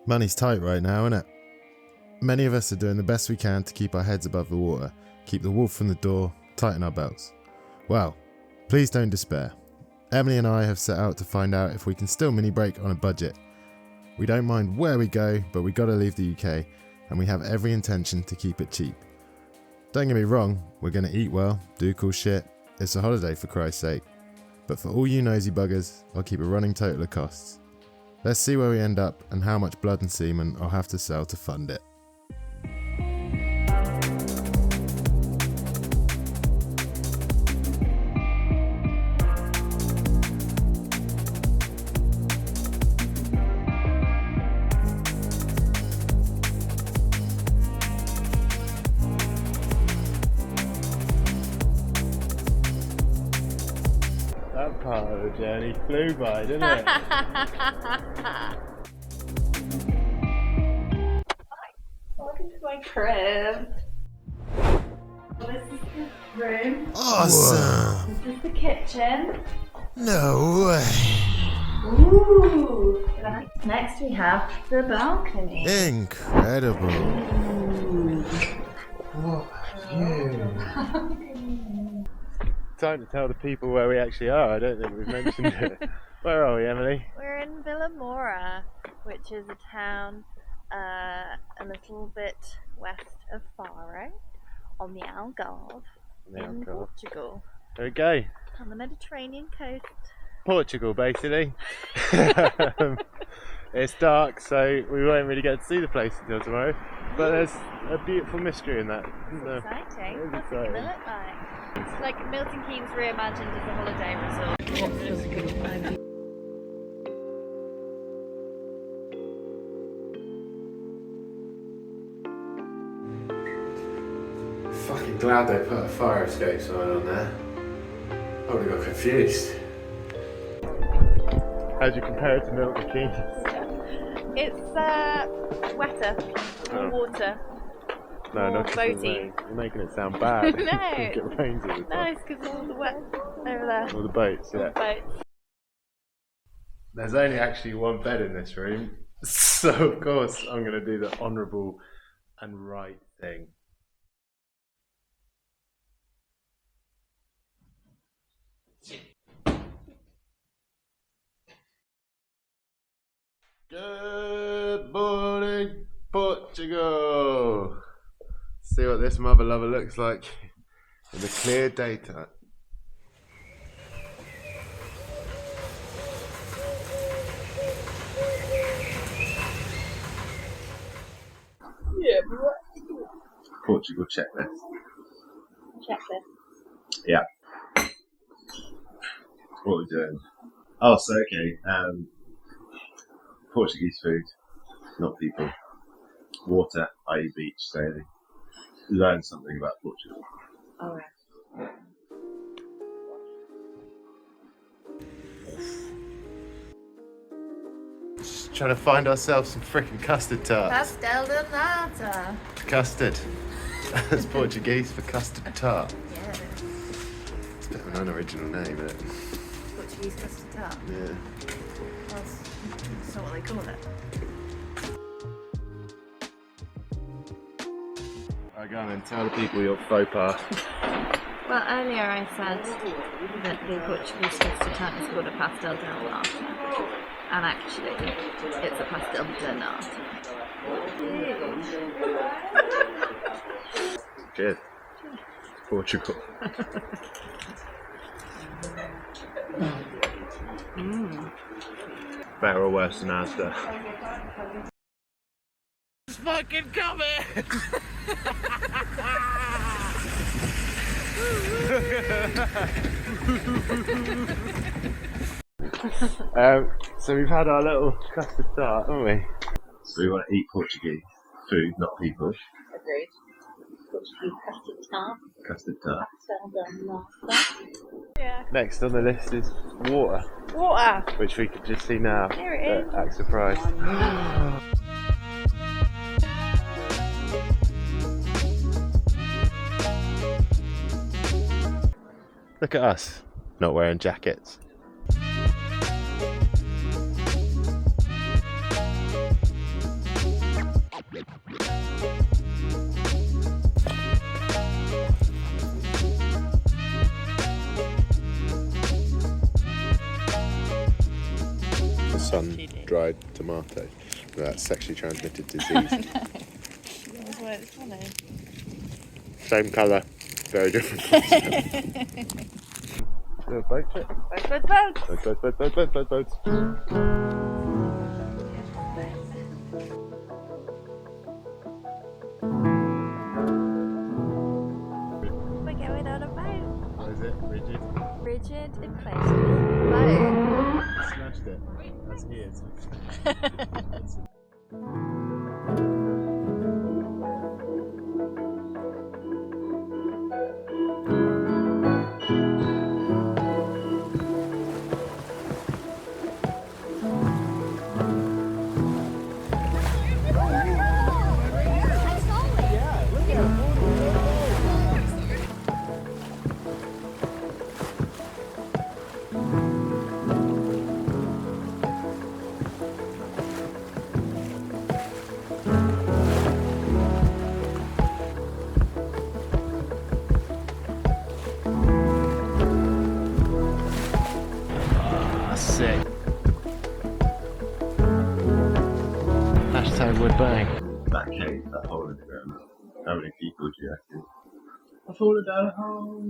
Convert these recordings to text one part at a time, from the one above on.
Money's tight right now, isn't it? Many of us are doing the best we can to keep our heads above the water, keep the wolf from the door, tighten our belts. Well, please don't despair. Emily and I have set out to find out if we can still mini break on a budget. We don't mind where we go, but we gotta leave the UK, and we have every intention to keep it cheap. Don't get me wrong, we're gonna eat well, do cool shit, it's a holiday for Christ's sake. But for all you nosy buggers, I'll keep a running total of costs. Let's see where we end up and how much blood and semen I'll have to sell to fund it. That part of the journey flew by, didn't it? Welcome to my crib. This is the room. Awesome! This is the kitchen. No way! Ooh! Next we have the balcony. Incredible! What a view! Time to tell the people where we actually are. I don't think we've mentioned it. Where are we, Emily? We're in Vilamora, which is a town a little bit west of Faro, on the Algarve, in Portugal. There we go. On the Mediterranean coast. Portugal, basically. It's dark, so we won't really get to see the place until tomorrow. But there's a beautiful mystery in that. It's exciting. It is What's it going to exciting. look like? It's like Milton Keynes reimagined as a holiday resort. Fucking glad they put a fire escape sign on there. I would have got confused. How do you compare it to Milton Keynes? It's wetter, more water. No, More not because it boaty. rains. You're making it sound bad. No. I think it rains all the No, time. it's because all the wet over there. All the boats, All yeah. the boats. There's only actually one bed in this room, so of course I'm going to do the honourable and right thing. Good morning, Portugal! See what this mother lover looks like in the clear daytime. Yeah, Portugal checklist. checklist. Yeah. What are we doing? Oh, so okay. Portuguese food, not people. Water, i.e. beach sailing. Learn something about Portugal. Alright. Just trying to find ourselves some freaking custard tarts. Pastel de nata. Custard. That's Portuguese for custard tart. Yeah, It's a bit of an unoriginal name, isn't it? Portuguese custard tart. Yeah. That's not what they call it. Right, go on then, tell the people your faux pas. Well, earlier I said that the Portuguese custard tart is called a pastel de nata. And actually, it's a pastel de nata. Cheers. Portugal. Better or worse than Asda? It's fucking coming! So we've had our little custard tart, haven't we? So we want to eat Portuguese food, not people. Agreed. Portuguese custard tart. Custard tart. Pastel de nata. Yeah. Next on the list is water, Water. which we can just see now. Here it is. At AXA price. Look at us, not wearing jackets. dried tomato without sexually transmitted disease. That's why it's funny. Same colour, very different. Little boat trip. Boats. We're going on a boat. What is it? Rigid? Rigid, inflatable boat. Smashed it. That's ears. Sick. Hashtag wood bang. That cave, that hole in the ground. How many people do you reckon? I've fallen down a hole.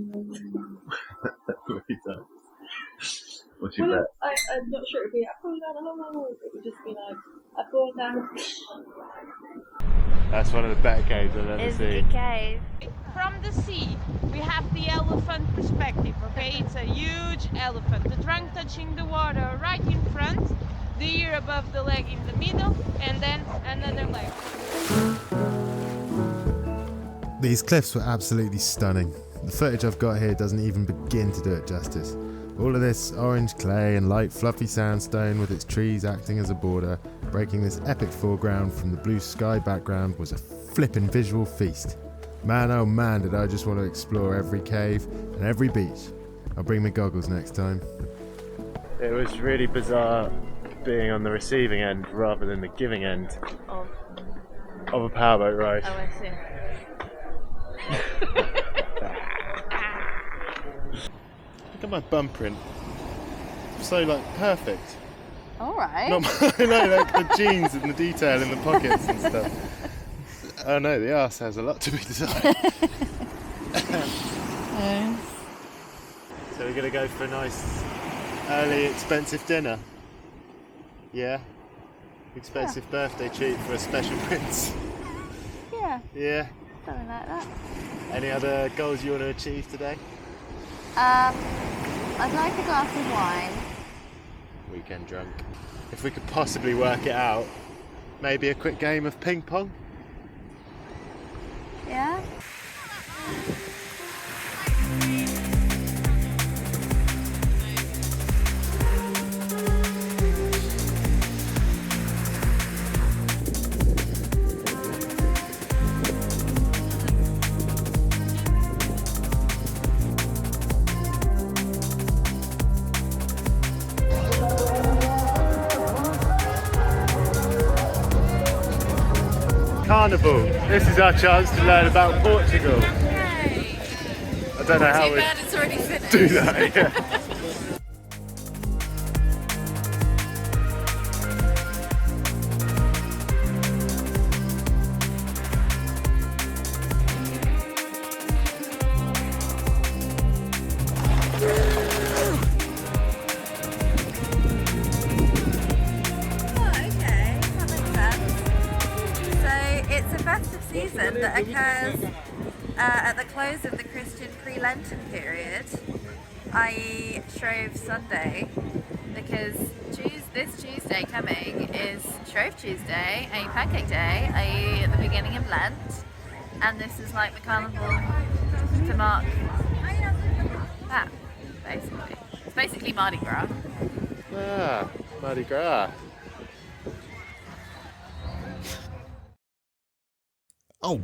What's your bet? I'm not sure it would be I've fallen down a hole. It would just be like I've fallen down. That's one of the better caves I've ever It's a seen. good cave. From the sea, we have the elephant perspective, okay? It's a huge elephant, the trunk touching the water right in front, the ear above the leg in the middle, and then another leg. These cliffs were absolutely stunning. The footage I've got here doesn't even begin to do it justice. All of this orange clay and light fluffy sandstone with its trees acting as a border, breaking this epic foreground from the blue sky background was a flippin' visual feast. Man, oh man, did I just want to explore every cave and every beach. I'll bring my goggles next time. It was really bizarre being on the receiving end rather than the giving end of a powerboat ride. Oh, I see. Look at my bum print. So perfect. Alright. Not like the jeans and the detail in the pockets and stuff. Oh no, the arse has a lot to be desired. So we're gonna go for a nice, early, expensive dinner. Yeah? Expensive birthday treat for a special prince. Yeah, Yeah? something like that. Any other goals you want to achieve today? I'd like a glass of wine. Weekend drunk. If we could possibly work it out, maybe a quick game of ping pong? Yeah? Carnival. This is our chance to learn about Portugal. I don't know how we It's already finished. do that. Yeah. Okay, that makes sense. So it's a festive season that occurs at the close of the Christian pre-Lenten period, i.e. Shrove Sunday, because this Tuesday coming is Shrove Tuesday, a Pancake Day, i.e. at the beginning of Lent, and this is like the carnival to mark that, basically. It's basically Mardi Gras. Ah, Mardi Gras. Oh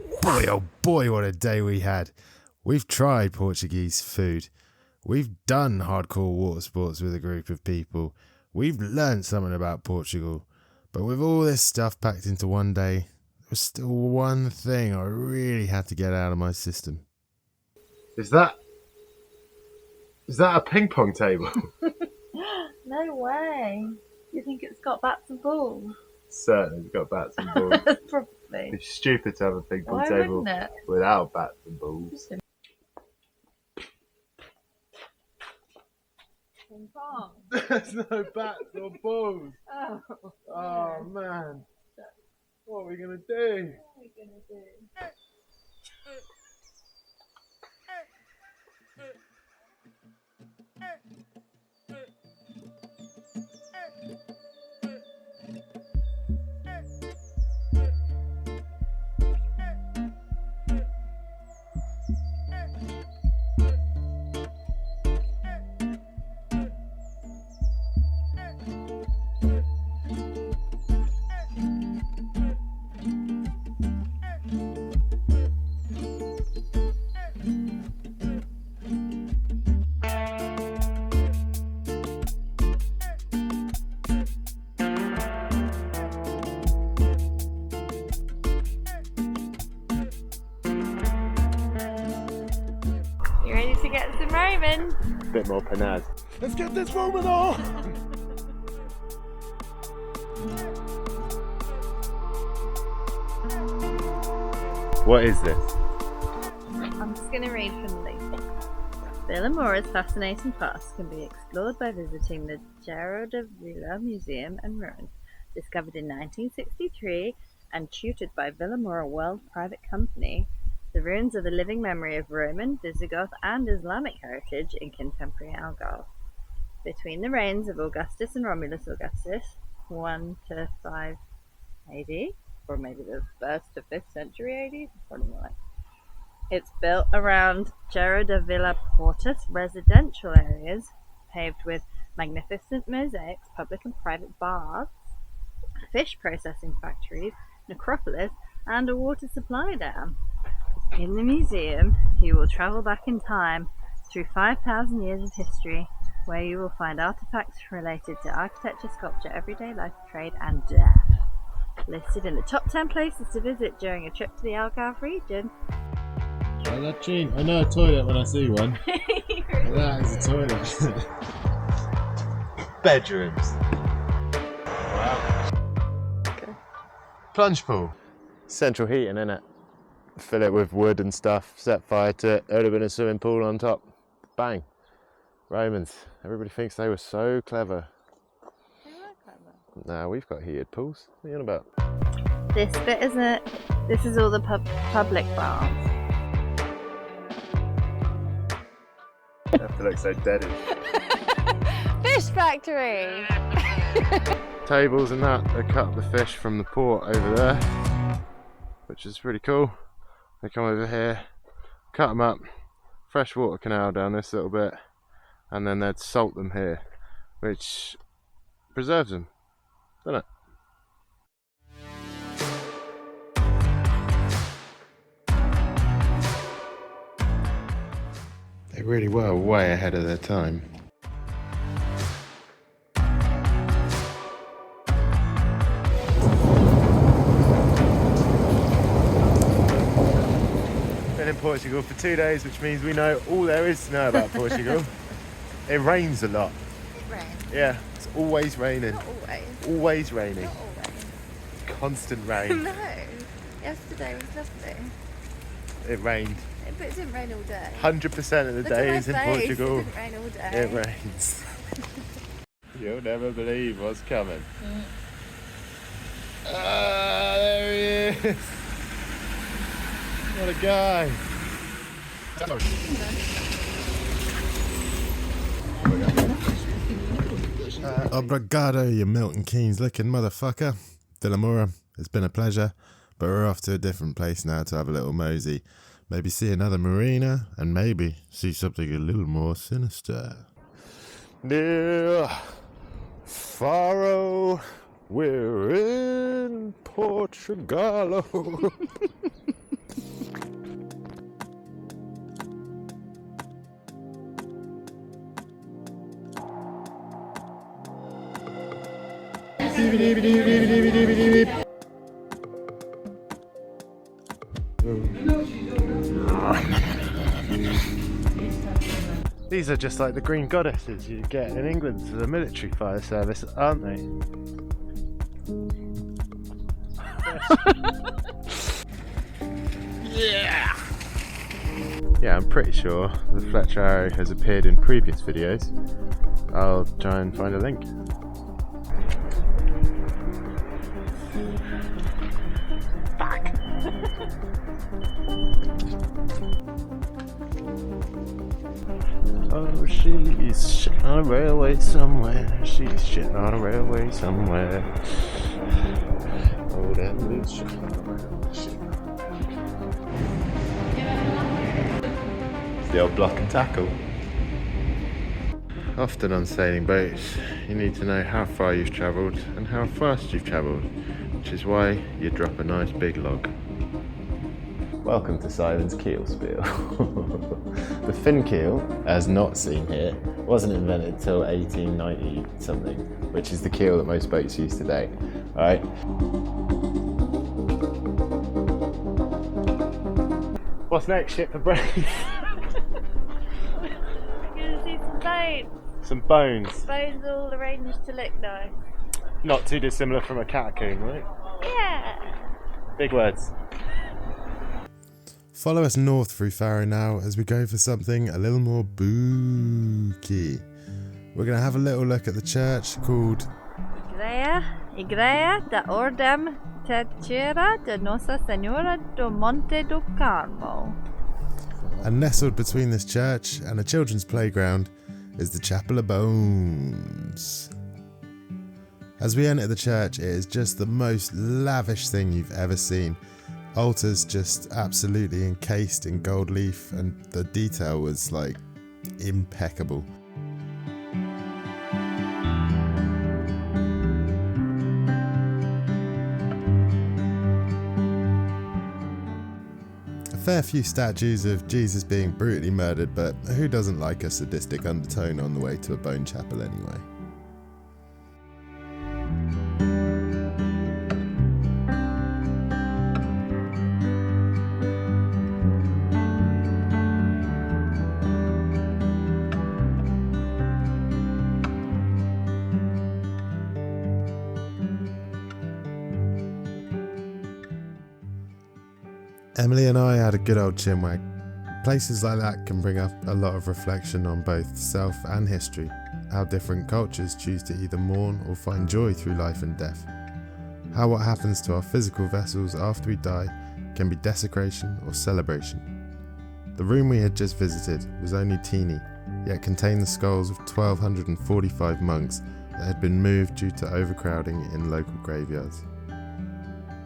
boy, what a day we had. We've tried Portuguese food. We've done hardcore water sports with a group of people. We've learnt something about Portugal. But with all this stuff packed into one day, there was still one thing I really had to get out of my system. Is that a ping pong table? No way. You think it's got bats and balls? Certainly, it's got bats and balls. Probably. It's stupid to have a ping pong Why table wouldn't it? without bats and balls. Ping pong. There's no bats or balls. Oh. Oh man. What are we gonna do? What are we gonna do? You ready to get some Roman? Bit more panaz. Let's get this Roman on! What is this? I'm just going to read from the leaf. Villamora's fascinating past can be explored by visiting the Cerro de Villa Museum and Ruins, discovered in 1963 and tutored by Villamora World Private Company. The ruins are the living memory of Roman, Visigoth and Islamic heritage in contemporary Algarve. Between the reigns of Augustus and Romulus Augustus, 1 to 5 AD, or maybe the 1st to 5th century AD, probably more like. It's built around Cerro de Villa Portus residential areas, paved with magnificent mosaics, public and private baths, fish processing factories, necropolis, and a water supply dam. In the museum, you will travel back in time through 5,000 years of history, where you will find artifacts related to architecture, sculpture, everyday life, trade, and death. Listed in the top 10 places to visit during a trip to the Algarve region. Oh, that Gene. I know a toilet when I see one. That is a toilet. Bedrooms. Wow. Okay. Plunge pool. Central heating, innit? Fill it with wood and stuff, set fire to it. There would have been a swimming pool on top. Bang. Romans. Everybody thinks they were so clever. They were clever. Now we've got heated pools. What are you on about? This bit isn't. This is all the public baths. You have to look so deadish. Fish factory. Tables and that, they cut up the fish from the port over there, which is pretty cool. They come over here, cut them up, freshwater canal down this little bit, and then they'd salt them here, which preserves them, doesn't it? They really were way ahead of their time. Been in Portugal for 2 days, which means we know all there is to know about Portugal. It rains a lot. It rains. Yeah, it's always raining. Not always. Always raining. Not always. Constant rain. No. Yesterday was lovely. It rained. But it didn't rain all day. 100% of the Look at my days in face, Portugal, it didn't rain all day. it rains. You'll never believe what's coming. Ah, there he is. What a guy. Obrigado, you Milton Keynes looking motherfucker. Villamora, it's been a pleasure, but we're off to a different place now to have a little mosey. Maybe see another marina, and maybe see something a little more sinister. Near Faro, we're in Portugal. These are just like the green goddesses you get in England for the military fire service, aren't they? Yeah! Yeah, I'm pretty sure the Fletcher arrow has appeared in previous videos. I'll try and find a link. Fuck! Oh, she's shitting on a railway somewhere. She's shitting on a railway somewhere. Oh, that is shitting on a railway. It's the old block and tackle. Often on sailing boats, you need to know how far you've travelled and how fast you've travelled, which is why you drop a nice big log. Welcome to Simon's keel spiel. The fin keel, as not seen here, wasn't invented till 1890 something, which is the keel that most boats use today. Alright? What's next? Shit for brains. You're gonna see some bones. Some bones. Bones all arranged to look nice. Not too dissimilar from a catacomb, right? Yeah. Big words. Follow us north through Faro now as we go for something a little more booky. We're going to have a little look at the church called Igreja da Ordem Terceira de Nossa Senhora do Monte do Carmo. And nestled between this church and a children's playground is the Chapel of Bones. As we enter the church, it is just the most lavish thing you've ever seen. Altars just absolutely encased in gold leaf, and the detail was like impeccable. A fair few statues of Jesus being brutally murdered, but who doesn't like a sadistic undertone on the way to a bone chapel anyway? Emily and I had a good old chinwag. Places like that can bring up a lot of reflection on both self and history, how different cultures choose to either mourn or find joy through life and death, how what happens to our physical vessels after we die can be desecration or celebration. The room we had just visited was only teeny, yet contained the skulls of 1,245 monks that had been moved due to overcrowding in local graveyards.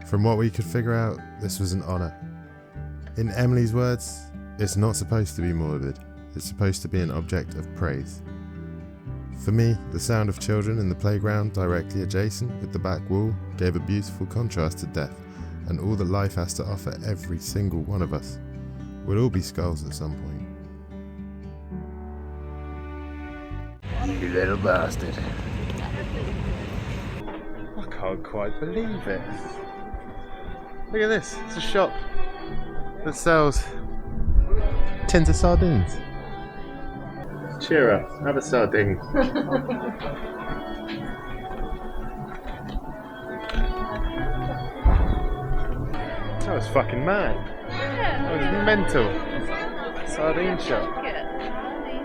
From what we could figure out, this was an honour. In Emily's words, it's not supposed to be morbid, it's supposed to be an object of praise. For me, the sound of children in the playground directly adjacent with the back wall gave a beautiful contrast to death and all that life has to offer every single one of us. We'll all be skulls at some point. You little bastard. I can't quite believe it. Look at this, it's a shop that sells tins of sardines. Cheer up, have a sardine. That was fucking mad. That was mental. Sardine shop. I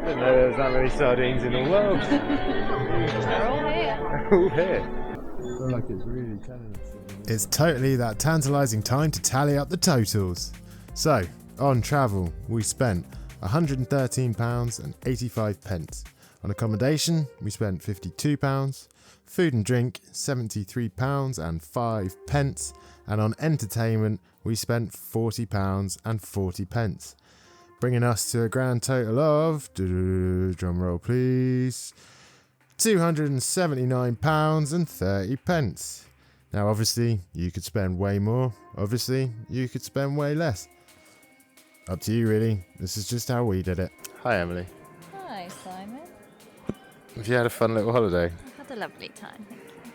didn't know there was that many sardines in the world. They're all here. They're all here. I feel like it's really telling us. It's totally that tantalising time to tally up the totals. So, on travel, we spent £113.85. On accommodation, we spent £52. Food and drink, £73.05. And on entertainment, we spent £40.40. Bringing us to a grand total of, drum roll please, £279.30. Now obviously, you could spend way more, obviously, you could spend way less. Up to you really, this is just how we did it. Hi Emily. Hi, Simon. Have you had a fun little holiday? I had a lovely time, thank you.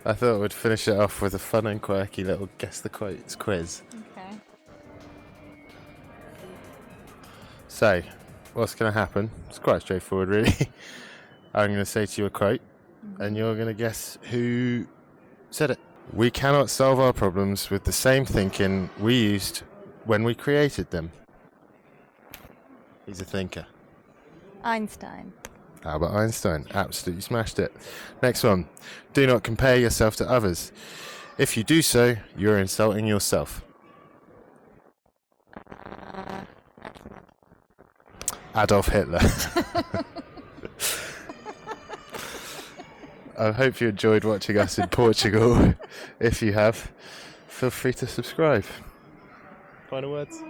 I thought we'd finish it off with a fun and quirky little guess the quotes quiz. Okay. So, what's going to happen, it's quite straightforward really. I'm going to say to you a quote, and you're going to guess who said it. We cannot solve our problems with the same thinking we used when we created them. He's a thinker. Einstein. How about Einstein? Absolutely smashed it. Next one. Do not compare yourself to others. If you do so, you're insulting yourself. Adolf Hitler. I hope you enjoyed watching us in Portugal. If you have, feel free to subscribe. Final words?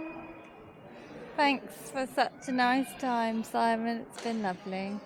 Thanks for such a nice time, Simon. It's been lovely.